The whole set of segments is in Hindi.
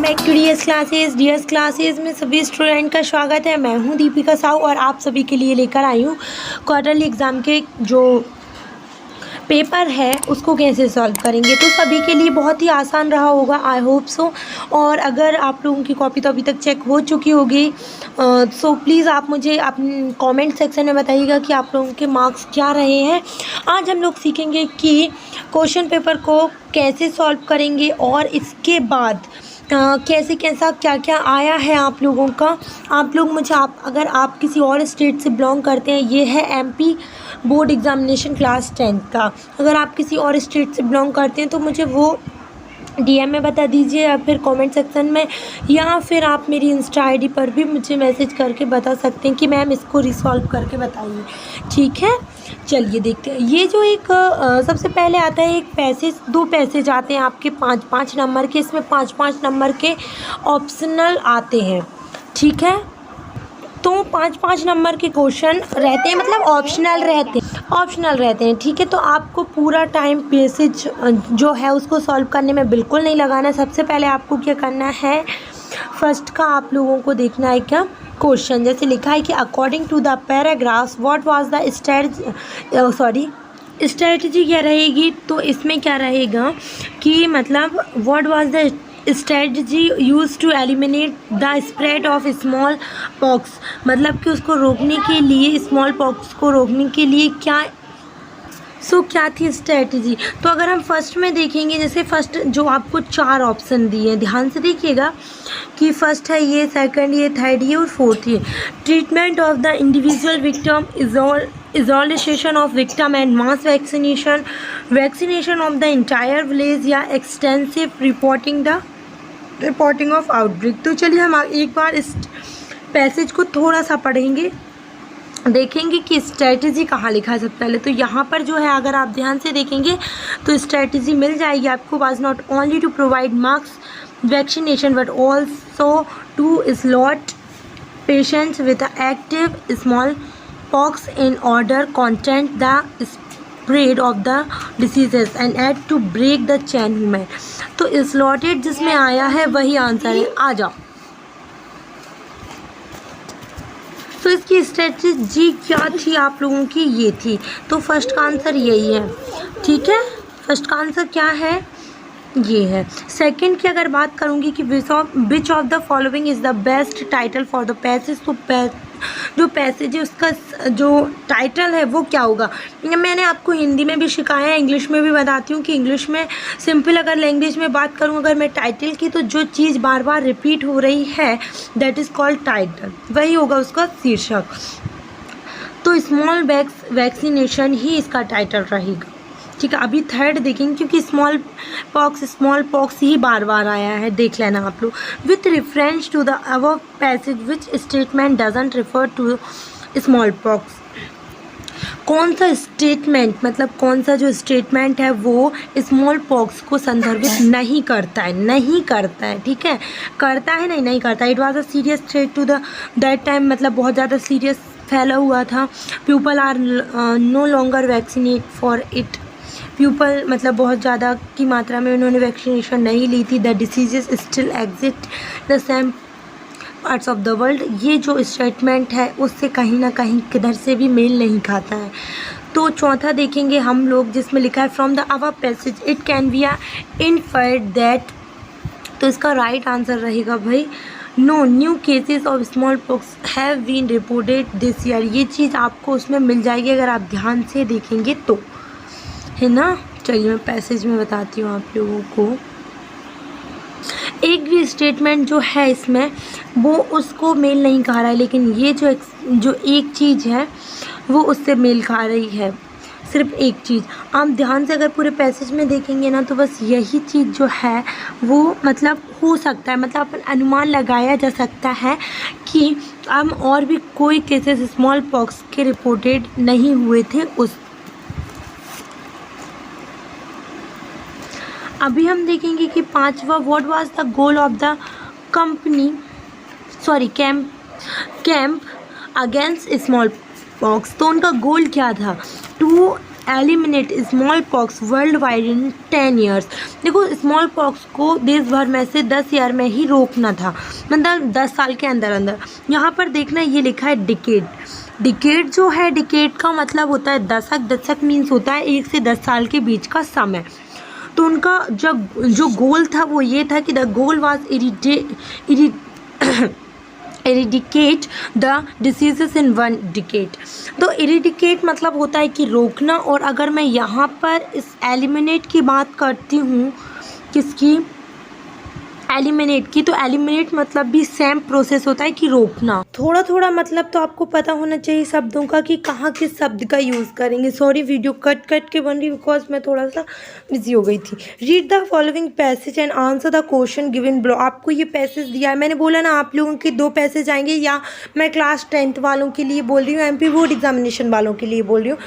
बैक टू डीएस क्लासेस में सभी स्टूडेंट का स्वागत है। मैं हूं दीपिका साहू और आप सभी के लिए लेकर आई हूं क्वार्टरली एग्ज़ाम के जो पेपर है उसको कैसे सॉल्व करेंगे। तो सभी के लिए बहुत ही आसान रहा होगा, आई होप सो। और अगर आप लोगों की कॉपी तो अभी तक चेक हो चुकी होगी, सो प्लीज़ आप मुझे अपने कमेंट सेक्शन में बताइएगा कि आप लोगों के मार्क्स क्या रहे हैं। आज हम लोग सीखेंगे कि क्वेश्चन पेपर को कैसे सॉल्व करेंगे और इसके बाद कैसे कैसा क्या क्या आया है आप लोगों का। आप लोग मुझे अगर आप किसी और स्टेट से बिलोंग करते हैं, ये है एमपी बोर्ड एग्ज़ामिनेशन क्लास 10 का। अगर आप किसी और स्टेट से बिलोंग करते हैं तो मुझे वो डीएम में बता दीजिए या फिर कमेंट सेक्शन में, या फिर आप मेरी इंस्टा आईडी पर भी मुझे मैसेज करके बता सकते हैं कि मैम इसको रिसॉल्व करके बताइए। ठीक है, चलिए देखते हैं। ये जो एक सबसे पहले आता है एक पैसेज, दो पैसेज आते हैं आपके 5-5 नंबर के। इसमें 5-5 नंबर के ऑप्शनल आते हैं। ठीक है, तो 5-5 नंबर के क्वेश्चन रहते हैं, मतलब ऑप्शनल रहते हैं। ठीक है, तो आपको पूरा टाइम पैसेज जो है उसको सॉल्व करने में बिल्कुल नहीं लगाना है। सबसे पहले आपको क्या करना है, फर्स्ट का आप लोगों को देखना है क्या क्वेश्चन। जैसे लिखा है कि according to the paragraph what was the strategy क्या रहेगी। तो इसमें क्या रहेगा कि मतलब what was the strategy used to eliminate the spread of smallpox, मतलब कि उसको रोकने के लिए, स्मॉल पॉक्स को रोकने के लिए क्या थी स्ट्रेटजी। तो अगर हम फर्स्ट में देखेंगे, जैसे फर्स्ट जो आपको 4 ऑप्शन दिए हैं, ध्यान से देखिएगा कि फर्स्ट है ये, सेकंड ये, थर्ड ये और फोर्थ ये। Treatment of the individual victim, isolation of victim and mass vaccination of the entire village या extensive रिपोर्टिंग ऑफ आउटब्रेक। तो चलिए हम एक बार इस पैसेज को थोड़ा सा पढ़ेंगे, देखेंगे कि स्ट्रेटजी कहाँ लिखा है। सबसे पहले तो यहाँ पर जो है, अगर आप ध्यान से देखेंगे तो स्ट्रेटजी मिल जाएगी आपको। Was not only to provide mass vaccination but also to slot patients with active smallpox in order content the spread of the diseases and add to break the chain movement। तो slotted जिसमें आया है वही आंसर है। आ जाओ, तो इसकी स्ट्रेटजी क्या थी आप लोगों की, ये थी। तो फर्स्ट का आंसर यही है। ठीक है, फर्स्ट का आंसर क्या है, ये है। सेकंड की अगर बात करूँगी कि विच of the following is the best title for the passage, तो जो पैसेज है उसका जो टाइटल है वो क्या होगा। मैंने आपको हिंदी में भी सिखाया है, इंग्लिश में भी बताती हूँ कि इंग्लिश में सिंपल अगर लैंग्वेज में बात करूँ अगर मैं टाइटल की, तो जो चीज़ बार बार रिपीट हो रही है दैट इज़ कॉल्ड टाइटल, वही होगा उसका शीर्षक। तो स्मॉल वैक्सीनेशन ही इसका टाइटल रहेगा। ठीक है, अभी थर्ड देखेंगे क्योंकि स्मॉल पॉक्स ही बार बार आया है, देख लेना आप लोग। With reference to the above passage which statement doesn't refer to smallpox. कौन सा स्टेटमेंट, मतलब कौन सा जो स्टेटमेंट है वो स्मॉल पॉक्स को संदर्भित नहीं करता है। ठीक है, करता है नहीं करता। It was a serious threat to the that time, मतलब बहुत ज़्यादा सीरियस फैला हुआ था। People are no longer vaccinate for it. People मतलब बहुत ज़्यादा की मात्रा में उन्होंने वैक्सीनेशन नहीं ली थी। The diseases still exist the same parts of the world. ये जो स्टेटमेंट है उससे कहीं ना कहीं किधर से भी मेल नहीं खाता है। तो चौथा देखेंगे हम लोग, जिसमें लिखा है from the above passage it can be inferred that. तो इसका राइट आंसर रहेगा भाई no new cases of smallpox have been reported this year. ये चीज़ आपको उसमें मिल जाएगी अगर आप ध्यान से देखेंगे तो, है ना। चलिए मैं पैसेज में बताती हूँ आप लोगों को। एक भी स्टेटमेंट जो है इसमें वो उसको मेल नहीं खा रहा है, लेकिन ये जो एक चीज़ है वो उससे मेल खा रही है, सिर्फ एक चीज़। आप ध्यान से अगर पूरे पैसेज में देखेंगे ना तो बस यही चीज़ जो है वो मतलब हो सकता है, मतलब अपन अनुमान लगाया जा सकता है कि हम और भी कोई केसेस स्मॉल पॉक्स के रिपोर्टेड नहीं हुए थे उस। अभी हम देखेंगे कि पांचवा, what was the goal of the camp against smallpox. तो उनका गोल क्या था, to eliminate smallpox worldwide in 10 years. देखो स्मॉल पॉक्स को देश भर में से 10 ईयर में ही रोकना था, मतलब 10 साल के अंदर अंदर। यहाँ पर देखना ये लिखा है डिकेड। डिकेड जो है, डिकेड का मतलब होता है दशक। दशक मीन्स होता है 1 से 10 साल के बीच का समय। तो उनका जो गोल था वो ये था कि the goal was eradicate the diseases in 1 decade. तो इरिडिकेट मतलब होता है कि रोकना। और अगर मैं यहाँ पर इस एलिमिनेट की बात करती हूँ, किसकी, एलिमिनेट की, तो एलिमिनेट मतलब भी सेम प्रोसेस होता है कि रोकना। थोड़ा थोड़ा मतलब तो आपको पता होना चाहिए शब्दों का कि कहाँ किस शब्द का यूज़ करेंगे। सॉरी वीडियो कट कट के बन रही बिकॉज मैं थोड़ा सा बिजी हो गई थी। Read the following passage and answer the question given below. आपको ये पैसेज दिया है, मैंने बोला ना आप लोगों के 2 पैसेज आएंगे, या मैं क्लास 10th वालों के लिए बोल रही हूँ, MP बोर्ड एग्जामिनेशन वालों के लिए बोल रही हूँ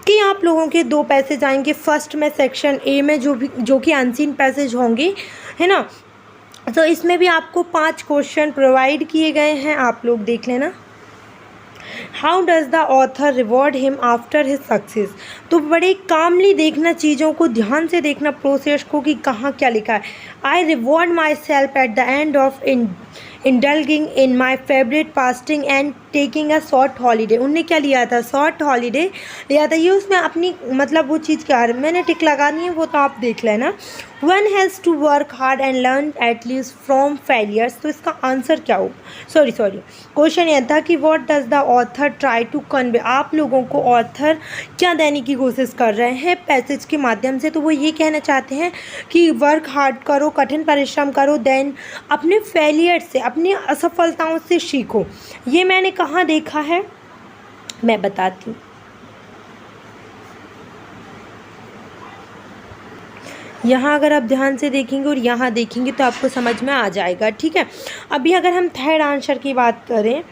कि आप लोगों के 2 पैसेज आएंगे। फर्स्ट में सेक्शन ए में जो कि अनसीन पैसेज होंगे, है ना। तो इसमें भी आपको 5 क्वेश्चन प्रोवाइड किए गए हैं, आप लोग देख लेना। How does the author reward him after his success. तो बड़े कामली देखना, चीज़ों को ध्यान से देखना, प्रोसेस को कि कहाँ क्या लिखा है। I reward myself at the end of indulging in my favourite pastime and taking a short holiday. उनने क्या लिया था, शॉर्ट हॉलीडे लिया था। ये उसमें अपनी मतलब वो चीज़ क्या है, मैंने टिक लगानी है, वो तो आप देख लेना। One has to work hard and learn at least from failures. तो इसका आंसर क्या हो, सॉरी क्वेश्चन यह था कि what does the author try to convey. आप लोगों को ऑथर क्या देने की कोशिश कर रहे हैं पैसेज के माध्यम से। तो वो ये कहना चाहते हैं कि वर्क हार्ड करो, कठिन परिश्रम करो, देन अपने फेलियर से, अपनी असफलताओं से सीखो। ये मैंने कहाँ देखा है मैं बताती हूँ। यहाँ अगर आप ध्यान से देखेंगे और यहाँ देखेंगे तो आपको समझ में आ जाएगा, ठीक है। अभी अगर हम थर्ड आंसर की बात करें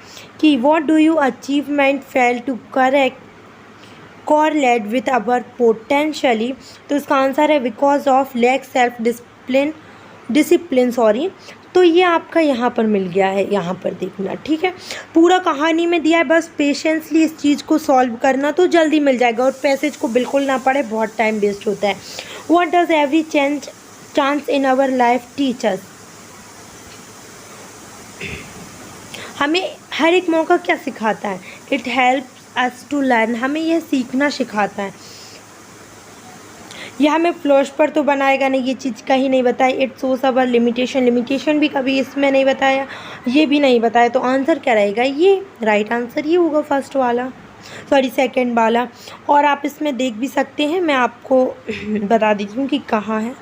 कि what do you achievement fail to correct correlate with our potentially, तो इसका आंसर है because of lack self discipline sorry. तो ये आपका यहाँ पर मिल गया है, यहाँ पर देखना, ठीक है। पूरा कहानी में दिया है, बस पेशेंसली इस चीज़ को सॉल्व करना तो जल्दी मिल जाएगा। और पैसेज को बिल्कुल ना पढ़े, बहुत टाइम वेस्ट होता है। What does every chance in our life teach us. हमें हर एक मौका क्या सिखाता है, it help us to learn. हमें यह सीखना सिखाता है। यह हमें फ्लॉश पर तो बनाएगा नहीं, ये चीज़ कहीं नहीं बताई। इट शोस अवर लिमिटेशन भी कभी इसमें नहीं बताया, ये भी नहीं बताया। तो आंसर क्या रहेगा, ये राइट आंसर ये होगा फर्स्ट वाला, सॉरी सेकंड वाला। और आप इसमें देख भी सकते हैं, मैं आपको बता देती हूँ कि कहाँ है।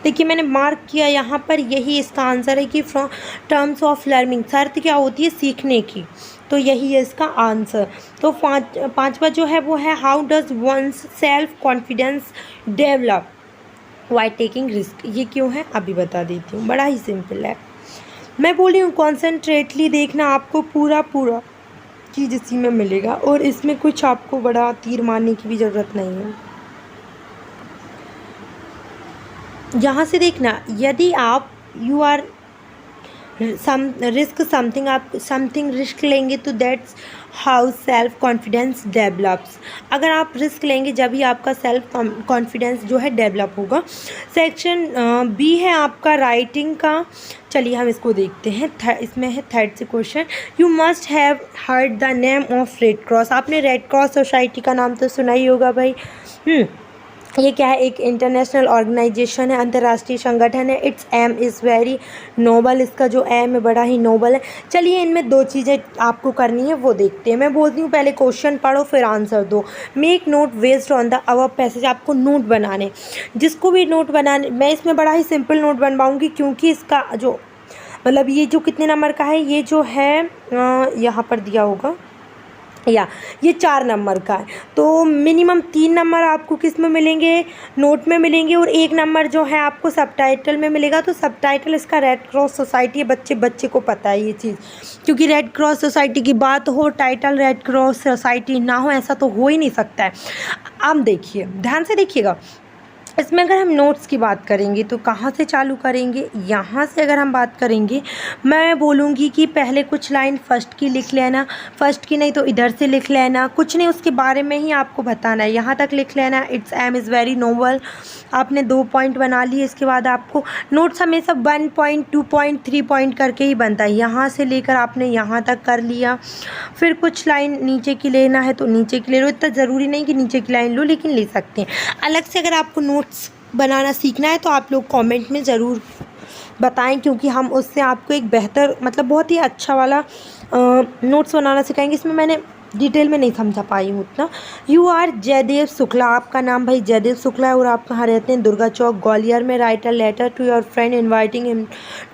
देखिए मैंने मार्क किया यहाँ पर, यही इसका आंसर है कि फ्रॉम टर्म्स ऑफ लर्निंग, शर्त क्या होती है सीखने की, तो यही है इसका आंसर। तो पांचवा जो है वो है how does one's self confidence develop by taking risk. ये क्यों है अभी बता देती हूँ, बड़ा ही सिंपल है। मैं बोल रही हूँ कॉन्सेंट्रेटली देखना, आपको पूरा चीज़ इसी में मिलेगा और इसमें कुछ आपको बड़ा तीर मारने की भी ज़रूरत नहीं है। यहाँ से देखना, यदि आप यू आर आप समथिंग रिस्क लेंगे तो that's how self confidence develops. अगर आप रिस्क लेंगे जब ही आपका सेल्फ कॉन्फिडेंस जो है डेवलप होगा। सेक्शन बी है आपका राइटिंग का, चलिए हम इसको देखते हैं। इसमें है थर्ड से question, you must have heard the name of red cross. आपने रेड क्रॉस सोसाइटी का नाम तो सुना ही होगा भाई। ये क्या है, एक इंटरनेशनल ऑर्गेनाइजेशन है, अंतर्राष्ट्रीय संगठन है। Its aim is very noble, इसका जो एम है बड़ा ही नोबल है। चलिए इनमें 2 चीज़ें आपको करनी है वो देखते हैं। मैं बोलती हूँ पहले क्वेश्चन पढ़ो फिर आंसर दो। Make note based on the our passage, आपको नोट बनाने, जिसको भी नोट बनाने, मैं इसमें बड़ा ही सिंपल नोट बनवाऊँगी क्योंकि इसका जो मतलब ये जो कितने नंबर का है, ये जो है यहाँ पर दिया होगा ये 4 नंबर का है। तो मिनिमम 3 नंबर आपको किस में मिलेंगे, नोट में मिलेंगे, और 1 नंबर जो है आपको सबटाइटल में मिलेगा। तो सबटाइटल इसका रेड क्रॉस सोसाइटी है, बच्चे को पता है ये चीज़, क्योंकि रेड क्रॉस सोसाइटी की बात हो, टाइटल रेड क्रॉस सोसाइटी ना हो, ऐसा तो हो ही नहीं सकता है। अब देखिए ध्यान से देखिएगा, इसमें अगर हम नोट्स की बात करेंगे तो कहाँ से चालू करेंगे, यहाँ से अगर हम बात करेंगे मैं बोलूँगी कि पहले कुछ लाइन फर्स्ट की लिख लेना, फर्स्ट की नहीं तो इधर से लिख लेना, कुछ नहीं उसके बारे में ही आपको बताना है, यहाँ तक लिख लेना। Its aim is very noble, आपने 2 पॉइंट बना लिए। इसके बाद आपको नोट्स हमेशा 1 पॉइंट 2 पॉइंट 3 पॉइंट करके ही बनता है, यहाँ से लेकर आपने यहाँ तक कर लिया। फिर कुछ लाइन नीचे की लेना है तो नीचे की ले लो, इतना ज़रूरी नहीं कि नीचे की लाइन लो, लेकिन ले सकते हैं। अलग से अगर आपको नोट्स बनाना सीखना है तो आप लोग कमेंट में ज़रूर बताएं, क्योंकि हम उससे आपको एक बेहतर मतलब बहुत ही अच्छा वाला नोट्स बनाना सिखाएंगे। इसमें मैंने डिटेल में नहीं समझा पाई हूँ उतना। यू आर जयदेव शुक्ला, आपका नाम भाई जयदेव शुक्ला है और आप कहाँ रहते हैं, दुर्गा चौक ग्वालियर में। Write a letter to your friend inviting him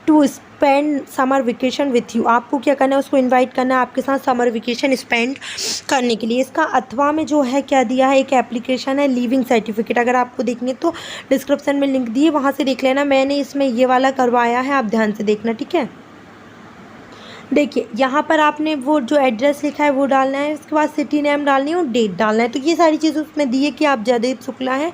to spend summer vacation with you, आपको क्या करना है, उसको इनवाइट करना है आपके साथ समर वेकेशन स्पेंड करने के लिए। इसका अथवा में जो है क्या दिया है, एक एप्लीकेशन है लिविंग सर्टिफिकेट, अगर आपको देखनी तो डिस्क्रिप्शन में लिंक दिए, वहाँ से देख लेना। मैंने इसमें ये वाला करवाया है, आप ध्यान से देखना, ठीक है। देखिए यहाँ पर आपने वो जो एड्रेस लिखा है वो डालना है, उसके बाद सिटी नेम डालनी है और डेट डालना है। तो ये सारी चीज़ें उसमें दी है कि आप जयदेव शुक्ला हैं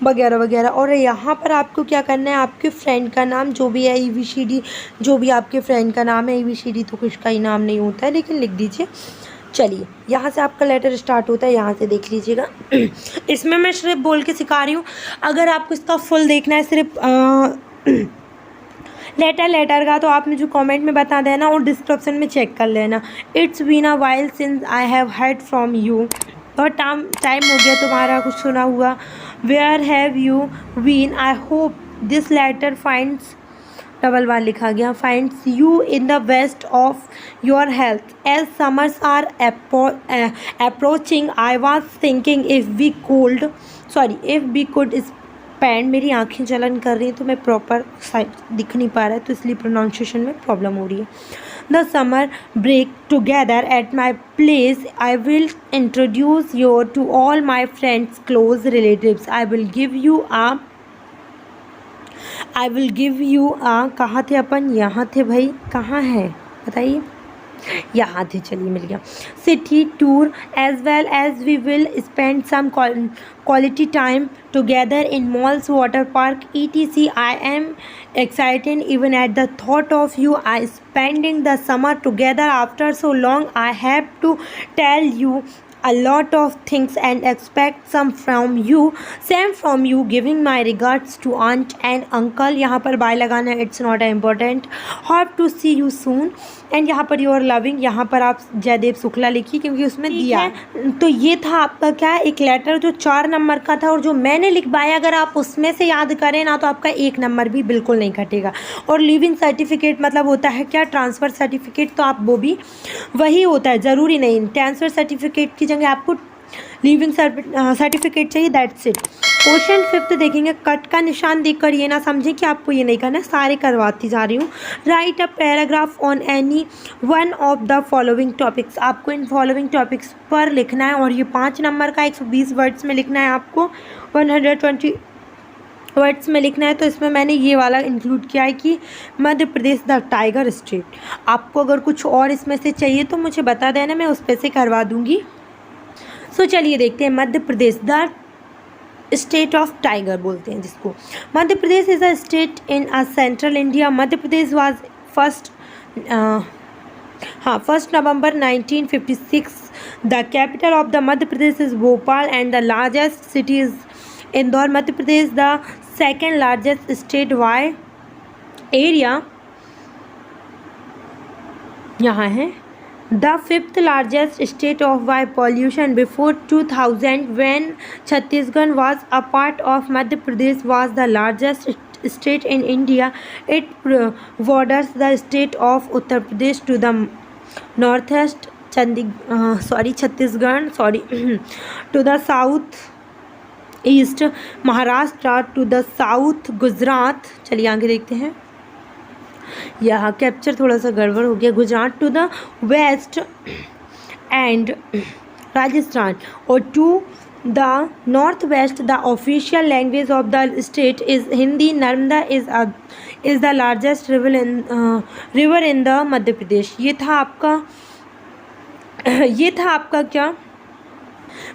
वगैरह वगैरह। और यहाँ पर आपको क्या करना है, आपके फ्रेंड का नाम जो भी है, ABCD जो भी आपके फ्रेंड का नाम है, ABCD तो कुछ का ही नाम नहीं होता है, लेकिन लिख दीजिए। चलिए यहाँ से आपका लेटर स्टार्ट होता है, यहाँ से देख लीजिएगा। इसमें मैं सिर्फ बोल के सिखा रही हूँ, अगर आपको इसका फुल देखना है सिर्फ लेटर का, तो आप मुझे कमेंट में बता देना और डिस्क्रिप्शन में चेक कर लेना। It's been a while since I have heard from you, बहुत टाइम हो गया तुम्हारा कुछ सुना हुआ। Where have you been, I hope this letter finds double one लिखा गया, finds you in the best of your health as summers are approaching. I was thinking if we could spend, मेरी आँखें जलन कर रही हैं तो मैं प्रॉपर दिख नहीं पा रहा है, तो इसलिए प्रोनाउंसिएशन में प्रॉब्लम हो रही है। The summer break together at my place, I will introduce your to all my friends close relatives, I will give you a कहाँ थे अपन, यहाँ थे भाई, कहाँ है बताइए, यहाँ थे, चलिए मिल गया। City tour as well as we will spend some quality time together in malls, water park, etc. I am excited even at the thought of you spending the summer together after so long. I have to tell you a lot of things and expect some from you, same from you. Giving my regards to aunt and uncle, यहाँ पर बाय लगाना है, it's not important. Hope to see you soon. And यहाँ पर योर लविंग, यहाँ पर आप जयदेव शुक्ला लिखिए क्योंकि उसमें दिया है। तो ये था आपका क्या, एक लेटर जो 4 नंबर का था, और जो मैंने लिखवाया अगर आप उसमें से याद करें ना तो आपका 1 नंबर भी बिल्कुल नहीं घटेगा। और लिविंग सर्टिफिकेट मतलब होता है क्या, ट्रांसफ़र सर्टिफिकेट, तो आप वो भी वही होता है, ज़रूरी नहीं ट्रांसफ़र सर्टिफिकेट की जगह आपको लिविंग सर्टिफिकेट चाहिए, दैट्स इट। क्वेश्चन 5 देखेंगे, कट का निशान देखकर ये ना समझें कि आपको ये नहीं करना, सारे करवाती जा रही हूँ। Right a paragraph on any one of the following topics, आपको इन फॉलोइंग टॉपिक्स पर लिखना है, और ये 5 नंबर का 120 वर्ड्स में लिखना है, आपको 120 वर्ड्स में लिखना है। तो इसमें मैंने ये वाला इंक्लूड किया है कि मध्य प्रदेश द टाइगर स्टेट। आपको अगर कुछ और इसमें से चाहिए तो मुझे बता देना, मैं उस पर से करवा दूँगी। सो चलिए देखते हैं, Madhya Pradesh the state of tiger बोलते हैं जिसको। Madhya Pradesh is a state in a central India. Madhya Pradesh was first November 1956। The capital of the Madhya Pradesh is Bhopal and the largest city is Indore. Madhya Pradesh the second largest state by area, यहाँ है। The 5th largest state of by pollution before 2000, when Chhattisgarh was a part of Madhya Pradesh, was the largest state in India. It borders the state of Uttar Pradesh to the northeast, Chhattisgarh, to the south east, Maharashtra, to the south Gujarat। चलिए आगे देखते हैं, यहाँ कैप्चर थोड़ा सा गड़बड़ हो गया। Gujarat to the west and Rajasthan, और to the north west. The official language of the state is Hindi. Narmada is the largest river in the Madhya Pradesh. ये था आपका क्या,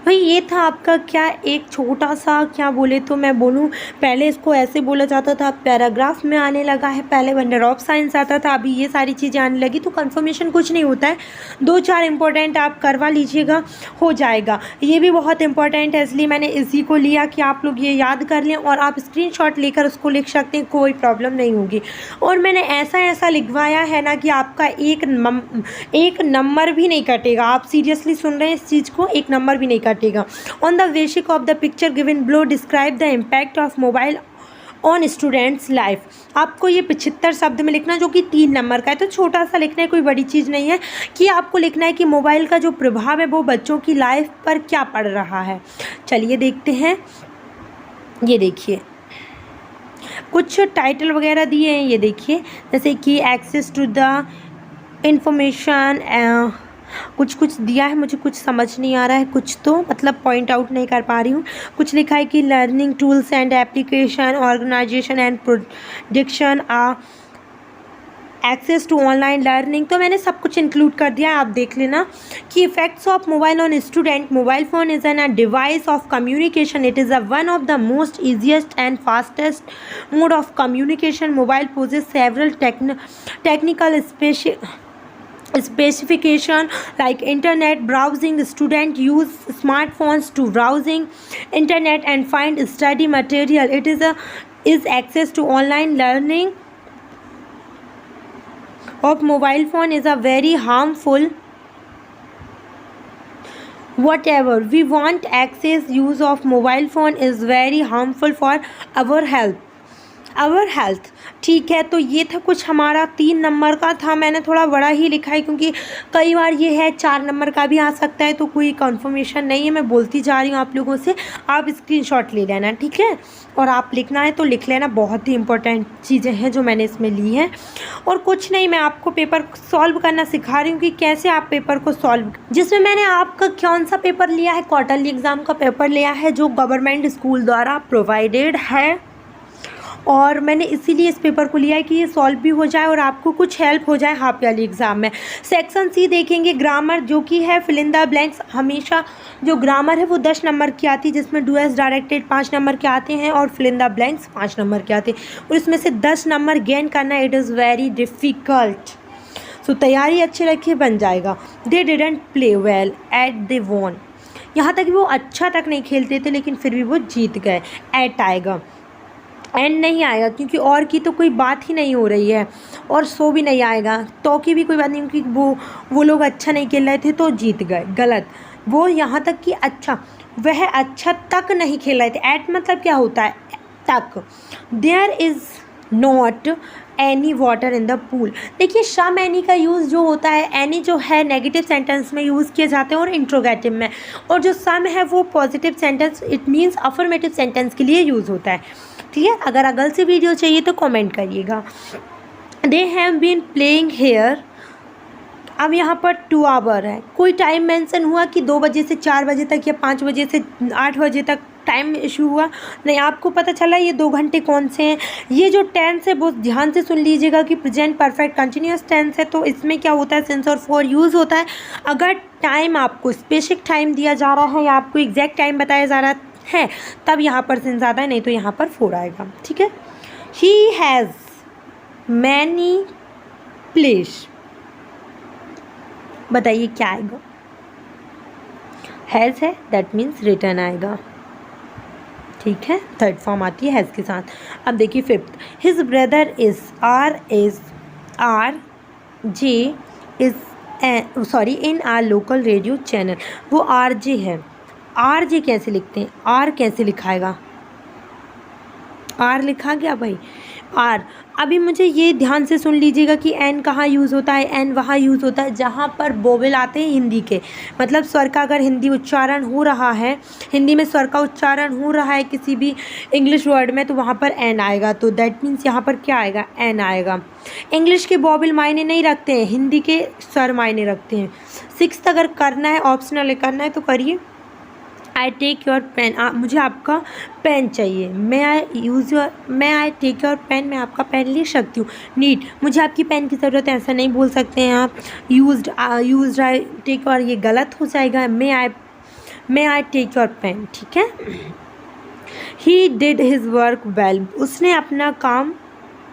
भाई ये था आपका क्या एक छोटा सा, क्या बोले तो मैं बोलूँ, पहले इसको ऐसे बोला जाता था, पैराग्राफ में आने लगा है, पहले वंडर ऑफ साइंस आता था, अभी ये सारी चीज़ें आने लगी। तो कंफर्मेशन कुछ नहीं होता है, 2-4 इंपॉर्टेंट आप करवा लीजिएगा, हो जाएगा। ये भी बहुत इंपॉर्टेंट है, इसलिए मैंने इसी को लिया कि आप लोग ये याद कर लें और आप स्क्रीनशॉट लेकर उसको लिख सकते हैं, कोई प्रॉब्लम नहीं होगी। और मैंने ऐसा लिखवाया है ना कि आपका एक नंबर भी नहीं कटेगा। आप सीरियसली सुन रहे हैं इस चीज़ को, एक नंबर भी नहीं कटेगा। On the basic of the picture given below describe the impact of mobile on students life. आपको ये 75 शब्द में लिखना, जो कि 3 नंबर का है, तो छोटा सा लिखना है, कोई बड़ी चीज़ नहीं है। कि आपको लिखना है कि मोबाइल का जो प्रभाव है वो बच्चों की लाइफ पर क्या पड़ रहा है। चलिए देखते हैं, ये देखिए कुछ टाइटल वगैरह दिए हैं, ये देखिए, जैसे कि एक्सेस टू द इंफॉर्मेशन, कुछ दिया है, मुझे कुछ समझ नहीं आ रहा है, कुछ तो मतलब पॉइंट आउट नहीं कर पा रही हूँ। कुछ लिखा है कि learning tools and application, organisation and production, access to online learning. तो मैंने सब कुछ इंक्लूड कर दिया है, आप देख लेना। कि effects of mobile on student, mobile phone is an a device of communication, it is a one of the most easiest and fastest mode of communication. Mobile poses several technical specification like internet browsing. Students use smartphones to browsing internet and find study material. It is access to online learning of mobile phone is a very harmful. Whatever we want, access use of mobile phone is very harmful for our health. ठीक है। तो ये था कुछ हमारा 3 नंबर का था, मैंने थोड़ा बड़ा ही लिखा है क्योंकि कई बार ये है 4 नंबर का भी आ सकता है, तो कोई कंफर्मेशन नहीं है, मैं बोलती जा रही हूँ आप लोगों से। आप स्क्रीनशॉट ले लेना, ठीक है, और आप लिखना है तो लिख लेना। बहुत ही इंपॉर्टेंट चीज़ें हैं जो मैंने इसमें ली हैं। और कुछ नहीं, मैं आपको पेपर सॉल्व करना सिखा रही हूँ कि कैसे आप पेपर को सॉल्व, जिसमें मैंने आपका कौन सा पेपर लिया है, क्वार्टरली एग्ज़ाम का पेपर लिया है जो गवर्नमेंट स्कूल द्वारा प्रोवाइडेड है। और मैंने इसीलिए इस पेपर को लिया है कि ये सॉल्व भी हो जाए और आपको कुछ हेल्प हो जाए हाफ ईयरली एग्ज़ाम में। सेक्शन सी देखेंगे ग्रामर, जो कि है फिल इन द ब्लैंक्स। हमेशा जो ग्रामर है वो 10 नंबर की आती है, जिसमें डू एज डायरेक्टेड 5 नंबर के आते हैं और fill in the blanks 5 number के आते हैं, और इसमें से 10 नंबर गेन करना it is very difficult. So तैयारी अच्छी रखिए, बन जाएगा। They didn't play well at they won, यहाँ तक वो अच्छा तक नहीं खेलते थे लेकिन फिर भी वो जीत गए। एट आएगा, एंड नहीं आएगा क्योंकि और की तो कोई बात ही नहीं हो रही है, और सो भी नहीं आएगा, तो की भी कोई बात नहीं क्योंकि वो लोग अच्छा नहीं खेल रहे थे तो जीत गए। गलत, वो यहाँ तक कि अच्छा, वह अच्छा तक नहीं खेल रहे थे। एट मतलब क्या होता है, तक। There is not any water in the pool. देखिए सम एनी का यूज़ जो होता है, एनी जो है नेगेटिव सेंटेंस में यूज़ किए जाते हैं और इंट्रोगेटिव में, और जो सम है वो positive sentence, it means affirmative sentence के लिए यूज़ होता है। ठीक है, अगर अगल से वीडियो चाहिए तो कमेंट करिएगा। They have been playing here, अब यहाँ पर 2 आवर है, कोई टाइम मेंशन हुआ कि 2 बजे से 4 बजे तक या 5 बजे से 8 बजे तक टाइम इशू हुआ नहीं, आपको पता चला ये 2 घंटे कौन से हैं। ये जो टेंस है बहुत ध्यान से सुन लीजिएगा कि प्रेजेंट परफेक्ट कंटिन्यूस टेंस है, तो इसमें क्या होता है, सिंस और फॉर यूज़ होता है। अगर टाइम आपको स्पेसिफिक टाइम दिया जा रहा है या आपको एग्जैक्ट टाइम बताया जा रहा है तब यहाँ पर सिंस आता है, नहीं तो यहाँ पर 4 आएगा। ठीक है। ही हैज़ मैनी प्लेस, बताइए क्या आएगा, हैज़ है दैट मीन्स रिटर्न आएगा। ठीक है, थर्ड फॉर्म आती है हैज़ के साथ। अब देखिए fifth, his brother is R J is sorry in are local radio channel. वो आर जे है, आर जे कैसे लिखते हैं, आर कैसे लिखाएगा, आर लिखा गया भाई, आर। अभी मुझे ये ध्यान से सुन लीजिएगा कि एन कहाँ यूज़ होता है, एन वहाँ यूज़ होता है जहाँ पर वोवेल आते हैं हिंदी के, मतलब स्वर का अगर हिंदी उच्चारण हो रहा है, हिंदी में स्वर का उच्चारण हो रहा है किसी भी इंग्लिश वर्ड में, तो वहाँ पर एन आएगा। तो दैट मीन्स यहाँ पर क्या आएगा, एन आएगा। इंग्लिश के वोवेल मायने नहीं रखते हैं, हिंदी के स्वर मायने रखते हैं। 6th अगर करना है, ऑप्शनल करना है तो करिए। आई टेक योर पेन, मुझे आपका पेन चाहिए। मैं आई टेक योर पेन, मैं आपका पेन ले सकती हूँ। नीड, मुझे आपकी पेन की ज़रूरत है, ऐसा नहीं बोल सकते हैं आप। यूज्ड आई टेक योर, ये गलत हो जाएगा। मे आई टेक योर पेन, ठीक है। He did his work well,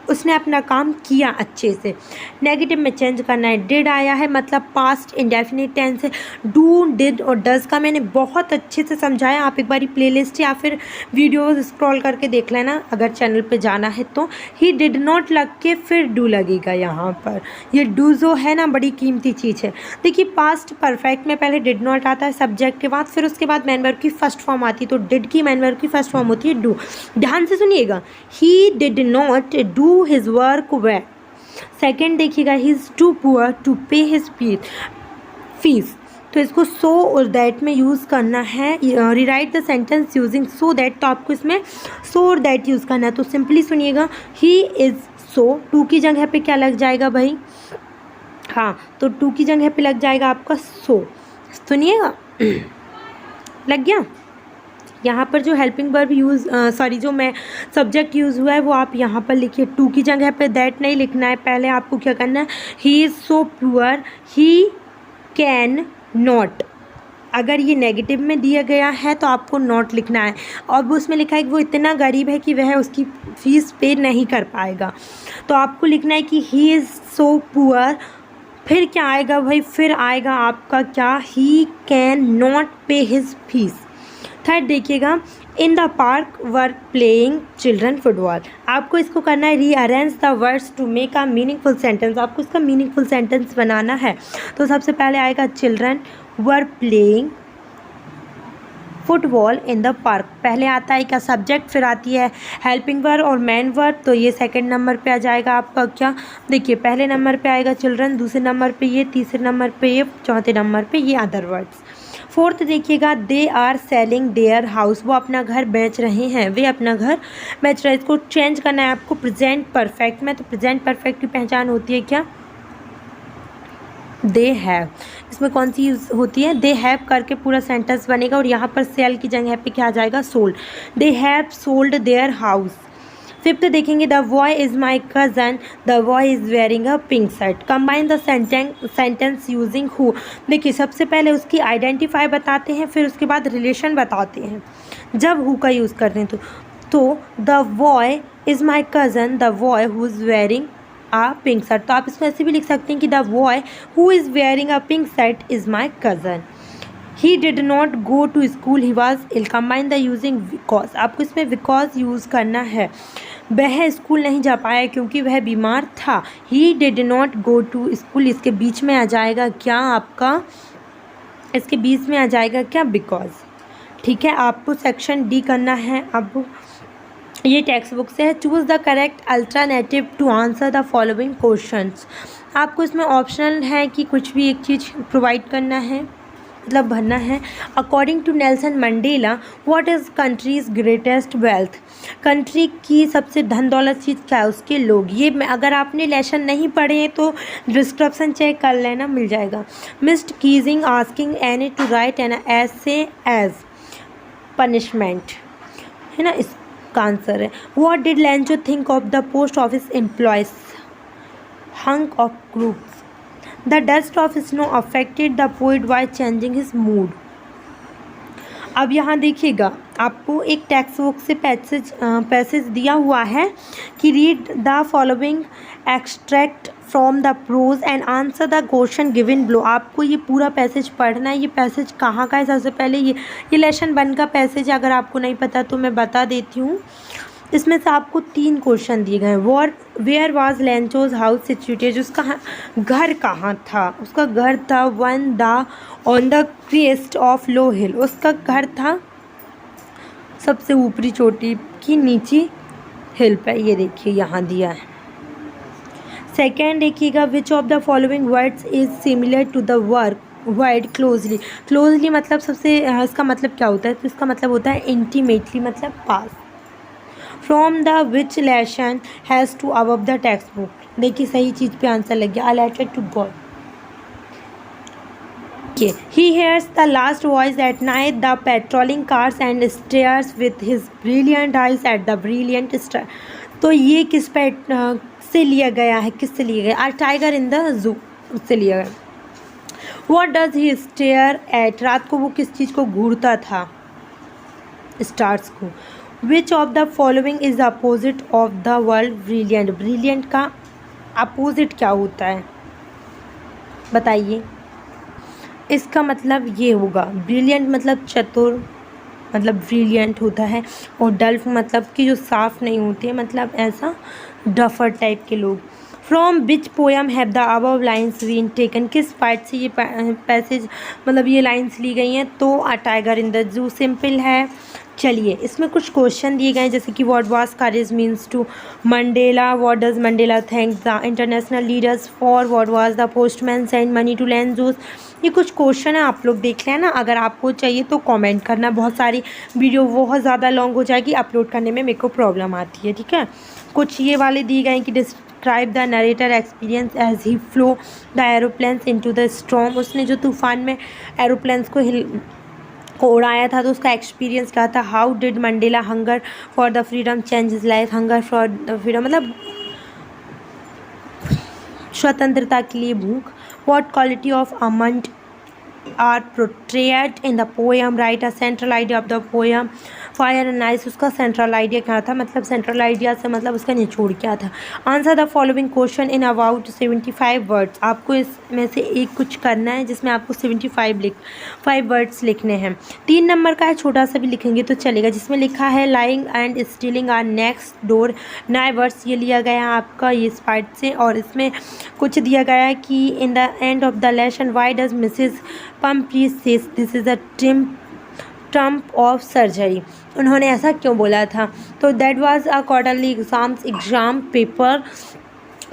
उसने अपना काम किया अच्छे से। नेगेटिव में चेंज करना है, डिड आया है मतलब पास्ट इंडेफिनिट टेंस है। डू, डिड और डज का मैंने बहुत अच्छे से समझाया, आप एक बारी प्लेलिस्ट या फिर वीडियोस स्क्रॉल करके देख लेना अगर चैनल पे जाना है तो। ही डिड नॉट लग के फिर डू लगेगा यहाँ पर। ये डू जो है ना बड़ी कीमती चीज़ है। देखिए पास्ट परफेक्ट में पहले डिड नॉट आता है सब्जेक्ट के बाद, फिर उसके बाद मैन वर्ब की फर्स्ट फॉर्म आती है, तो डिड की मैन वर्ब की फर्स्ट फॉर्म होती है डू। ध्यान से सुनिएगा, he did not do his work well। Second देखिएगा, he is too poor to pay his fees, तो इसको सो और दैट में यूज़ करना है। Rewrite the sentence using so that, तो आपको इसमें सो और दैट यूज़ करना है। तो सिंपली सुनिएगा, ही इज़ सो, टू की जगह पे क्या लग जाएगा भाई, हाँ तो टू की जगह पे लग जाएगा आपका सो। सुनिएगा लग गया। यहाँ पर जो हेल्पिंग वर्ब यूज़ जो मैं सब्जेक्ट यूज़ हुआ है वो आप यहाँ पर लिखिए। टू की जगह पे दैट नहीं लिखना है, पहले आपको क्या करना है, he is so poor he can not. अगर ये नेगेटिव में दिया गया है तो आपको नॉट लिखना है, और वो उसमें लिखा है कि वो इतना गरीब है कि वह उसकी फ़ीस पे नहीं कर पाएगा, तो आपको लिखना है कि ही इज़ सो पुअर। फिर क्या आएगा भाई, फिर आएगा आपका क्या, he can not pay his fees. Third देखिएगा, in the park were playing children football. आपको इसको करना है rearrange the words to make a meaningful sentence. आपको इसका मीनिंगफुल सेंटेंस बनाना है, तो सबसे पहले आएगा children were playing football in the park. पहले आता है क्या सब्जेक्ट, फिर आती है हेल्पिंग वर्ब और मैन वर्ब, तो ये सेकंड नंबर पे आ जाएगा आपका क्या, देखिए पहले नंबर पे आएगा चिल्ड्रन, दूसरे नंबर पे ये, तीसरे नंबर पे ये, चौथे नंबर पे ये अदर वर्ड्स। फोर्थ देखिएगा, they are selling their house, वो अपना घर बेच रहे हैं, वे अपना घर बेच रहे हैं। इसको चेंज करना है आपको प्रेजेंट परफेक्ट में, तो प्रेजेंट परफेक्ट की पहचान होती है क्या, दे हैव। इसमें कौन सी यूज़ होती है, दे हैव करके पूरा सेंटेंस बनेगा, और यहाँ पर सेल की जगह पे क्या आ जाएगा, sold. They have sold their house. Fifth देखेंगे, the boy is my cousin, the boy is wearing a pink shirt. Combine the sentence using who. देखिए सबसे पहले उसकी आइडेंटिफाई बताते हैं, फिर उसके बाद रिलेशन बताते हैं जब हु का यूज़ करते हैं तो the boy is my cousin, the boy who is wearing a pink shirt. तो आप इसको ऐसे भी लिख सकते हैं कि the boy who is wearing a pink shirt is my cousin. He did not go to school, he was ill. Combine the using because. आपको इसमें बिकॉज यूज़ करना है, वह स्कूल नहीं जा पाया क्योंकि वह बीमार था। He did not go to school, इसके बीच में आ जाएगा क्या आपका, इसके बीच में आ जाएगा क्या, बिकॉज। ठीक है, आपको सेक्शन डी करना है। अब ये टेक्स्ट बुक से है। Choose the correct alternative to answer the following questions. आपको इसमें ऑप्शनल है कि कुछ भी एक चीज़ प्रोवाइड करना है, मतलब भरना है। According to Nelson Mandela, what is countries greatest wealth. Country की सबसे धन दौलत चीज़ क्या है, उसके लोग। ये अगर आपने लेसन नहीं पढ़े हैं तो डिस्क्रिप्शन चेक कर लेना, मिल जाएगा। Mister Keesing asking any to write an essay as punishment, है ना, इसका आंसर है। What did Lencho think of the post office employees hunk of groups. The dust of snow affected the poet by changing his mood। अब यहाँ देखिएगा, आपको एक टेक्स्ट बुक से पैसेज दिया हुआ है कि read the following extract from the prose and answer the question given below. आपको ये पूरा पैसेज पढ़ना है। ये पैसेज कहाँ का है, सबसे पहले ये लेसन 1 का पैसेज, अगर आपको नहीं पता तो मैं बता देती हूँ। इसमें से आपको 3 क्वेश्चन दिए गए हैं। Where was Lencho's house situated, उसका घर कहाँ था, उसका घर था on the crest of low hill, उसका घर था सबसे ऊपरी चोटी की नीची हिल पे। ये देखिए यहाँ दिया है। सेकेंड देखिएगा, which of the following words is similar to the word closely. Closely मतलब सबसे, इसका मतलब क्या होता है, तो इसका मतलब होता है इंटीमेटली, मतलब पास। From the which lesson has to above the textbook. देखिए सही चीज़ पे आंसर लग गया, a letter to God. He hears the last voice at night, the patrolling cars and stares with his brilliant eyes at the brilliant star. तो ये किस पे से लिया गया है, किससे लिया गया, a tiger in the zoo से लिया गया। What does he stare at, रात को वो किस चीज़ को घूरता था, स्टार्स को। विच of the following is opposite of the world brilliant, brilliant का अपोजिट क्या होता है बताइए। इसका मतलब ये होगा, ब्रिलियंट मतलब चतुर, मतलब ब्रिलियंट होता है, और डल्फ मतलब कि जो साफ नहीं होते, मतलब ऐसा डफर टाइप के लोग। From which poem have the above lines been taken, किस पार्ट से ये पैसेज मतलब ये लाइन्स ली गई हैं, तो a tiger in the zoo, simple है। चलिए इसमें कुछ क्वेश्चन दिए गए हैं, जैसे कि what was courage means to Mandela, what does Mandela thank the international leaders for, what was the postman send money to land. ये कुछ क्वेश्चन है, आप लोग देख लें ना। अगर आपको चाहिए तो कमेंट करना, बहुत सारी वीडियो बहुत ज़्यादा लॉन्ग हो जाएगी, अपलोड करने में मेरे को प्रॉब्लम आती है, ठीक है। कुछ ये वाले दिए गए हैं कि describe the narrator experience as he flew the aeroplanes into the storm, उसने जो तूफान में एरोप्लेन्स को उड़ाया था तो उसका एक्सपीरियंस क्या था। How did Mandela hunger for the freedom change his life, hunger for the freedom मतलब स्वतंत्रता के लिए भूख। What quality of Amanda are portrayed in the poem, write a central idea of the poem, fire and ice, उसका सेंट्रल आइडिया क्या था, मतलब सेंट्रल आइडिया से मतलब उसका निचोड़ क्या था। Answer the following question in about 75 words, आपको इसमें से एक कुछ करना है जिसमें आपको 5 वर्ड्स लिखने हैं। 3 नंबर का है, छोटा सा भी लिखेंगे तो चलेगा, जिसमें लिखा है lying and stealing are next door, 9 words ये लिया गया है आपका ये इस पार्ट से। और इसमें कुछ दिया गया है कि in the end of the lesson why does Mrs Pumphrey says this is a triumph of surgery, उन्होंने ऐसा क्यों बोला था। तो that was a quarterly exam paper,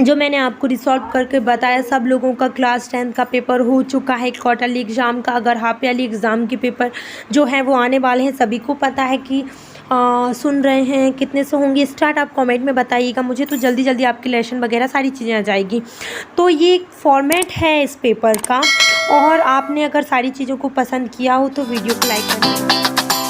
जो मैंने आपको रिसॉल्व करके बताया। सब लोगों का क्लास 10 का पेपर हो चुका है क्वार्टरली एग्ज़ाम का। अगर हाफ ईयरली एग्ज़ाम के पेपर जो हैं वो आने वाले हैं, सभी को पता है कि सुन रहे हैं, कितने से होंगे स्टार्ट, आप कमेंट में बताइएगा मुझे, तो जल्दी जल्दी आपके लेसन वगैरह सारी चीज़ें आ जाएगी। तो ये फॉर्मेट है इस पेपर का, और आपने अगर सारी चीज़ों को पसंद किया हो तो वीडियो को लाइक करें।